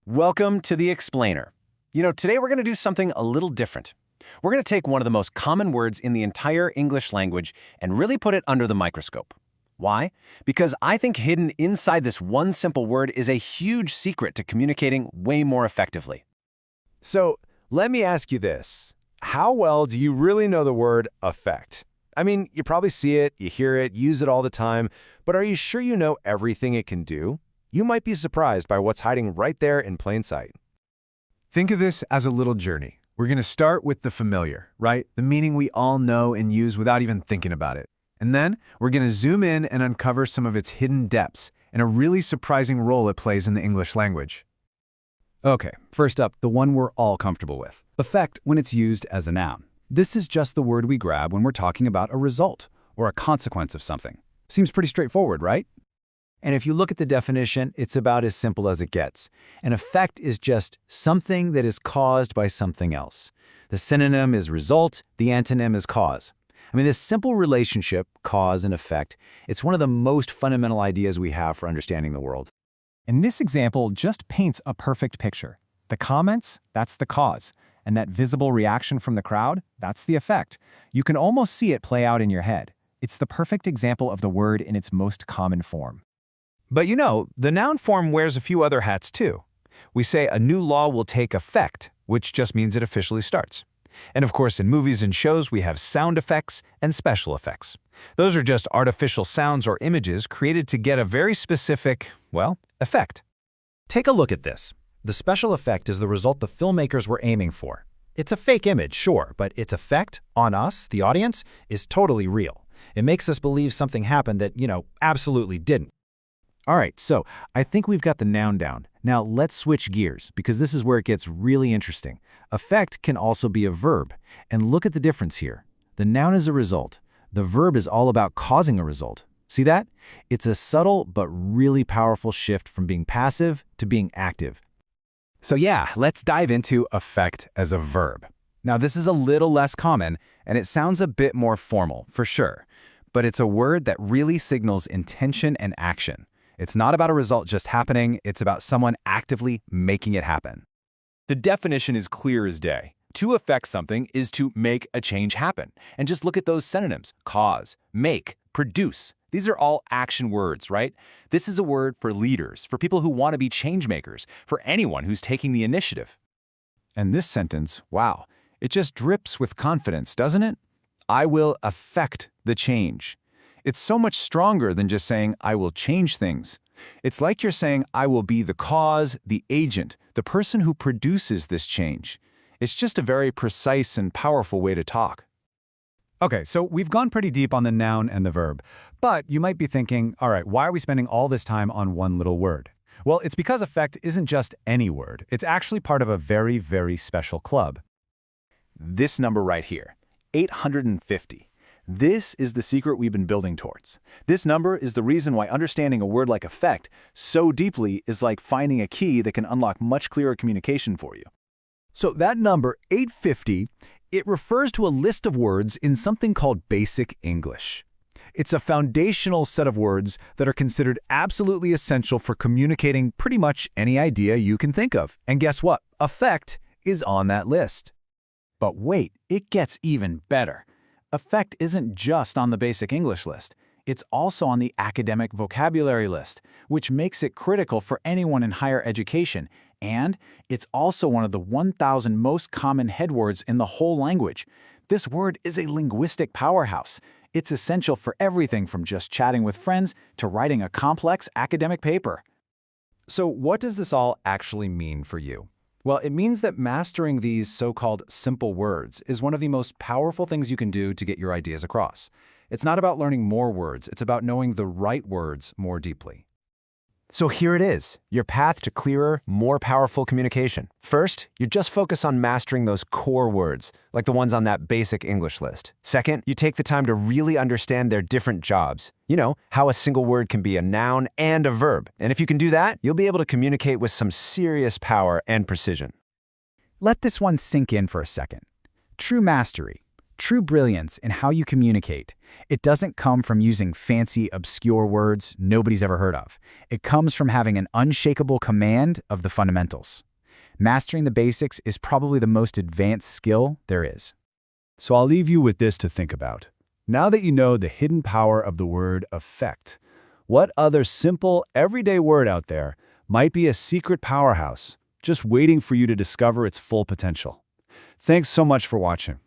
Welcome to the Explainer. Today we're going to do something a little different. We're going to take one of the most common words in the entire English language and really put it under the microscope. Why? Because I think hidden inside this one simple word is a huge secret to communicating way more effectively. So, let me ask you this. How well do you really know the word affect? I mean, you probably see it, you hear it, use it all the time, but are you sure you know everything it can do? You might be surprised by what's hiding right there in plain sight. Think of this as a little journey. We're going to start with the familiar, right? The meaning we all know and use without even thinking about it. And then we're going to zoom in and uncover some of its hidden depths and a really surprising role it plays in the English language. Okay, first up, the one we're all comfortable with. Affect when it's used as a noun. This is just the word we grab when we're talking about a result or a consequence of something. Seems pretty straightforward, right? And if you look at the definition, it's about as simple as it gets. An effect is just something that is caused by something else. The synonym is result, the antonym is cause. I mean, this simple relationship, cause and effect, it's one of the most fundamental ideas we have for understanding the world. And this example just paints a perfect picture. The comments, that's the cause. And that visible reaction from the crowd, that's the effect. You can almost see it play out in your head. It's the perfect example of the word in its most common form. But the noun form wears a few other hats too. We say a new law will take effect, which just means it officially starts. And of course, in movies and shows, we have sound effects and special effects. Those are just artificial sounds or images created to get a very specific, effect. Take a look at this. The special effect is the result the filmmakers were aiming for. It's a fake image, sure, but its effect on us, the audience, is totally real. It makes us believe something happened that, absolutely didn't. All right, so I think we've got the noun down. Now let's switch gears, because this is where it gets really interesting. Affect can also be a verb, and look at the difference here. The noun is a result. The verb is all about causing a result. See that? It's a subtle but really powerful shift from being passive to being active. So let's dive into affect as a verb. Now this is a little less common, and it sounds a bit more formal, for sure. But it's a word that really signals intention and action. It's not about a result just happening, it's about someone actively making it happen. The definition is clear as day. To affect something is to make a change happen. And just look at those synonyms: cause, make, produce. These are all action words, right? This is a word for leaders, for people who want to be change makers, for anyone who's taking the initiative. And this sentence, wow, it just drips with confidence, doesn't it? I will affect the change. It's so much stronger than just saying, I will change things. It's like you're saying, I will be the cause, the agent, the person who produces this change. It's just a very precise and powerful way to talk. Okay, so we've gone pretty deep on the noun and the verb. But you might be thinking, all right, why are we spending all this time on one little word? Well, it's because affect isn't just any word. It's actually part of a very, very special club. This number right here, 850. This is the secret we've been building towards. This number is the reason why understanding a word like affect so deeply is like finding a key that can unlock much clearer communication for you. So that number, 850, it refers to a list of words in something called Basic English. It's a foundational set of words that are considered absolutely essential for communicating pretty much any idea you can think of. And guess what? Affect is on that list. But wait, it gets even better. Affect isn't just on the Basic English list. It's also on the academic vocabulary list, which makes it critical for anyone in higher education. And it's also one of the 1,000 most common headwords in the whole language. This word is a linguistic powerhouse. It's essential for everything from just chatting with friends to writing a complex academic paper. So what does this all actually mean for you? Well, it means that mastering these so-called simple words is one of the most powerful things you can do to get your ideas across. It's not about learning more words, it's about knowing the right words more deeply. So here it is, your path to clearer, more powerful communication. First, you just focus on mastering those core words, like the ones on that Basic English list. Second, you take the time to really understand their different jobs. You know, how a single word can be a noun and a verb. And if you can do that, you'll be able to communicate with some serious power and precision. Let this one sink in for a second. True mastery. true brilliance in how you communicate. It doesn't come from using fancy, obscure words nobody's ever heard of. It comes from having an unshakable command of the fundamentals. Mastering the basics is probably the most advanced skill there is. So I'll leave you with this to think about. Now that you know the hidden power of the word affect, what other simple, everyday word out there might be a secret powerhouse, just waiting for you to discover its full potential? Thanks so much for watching.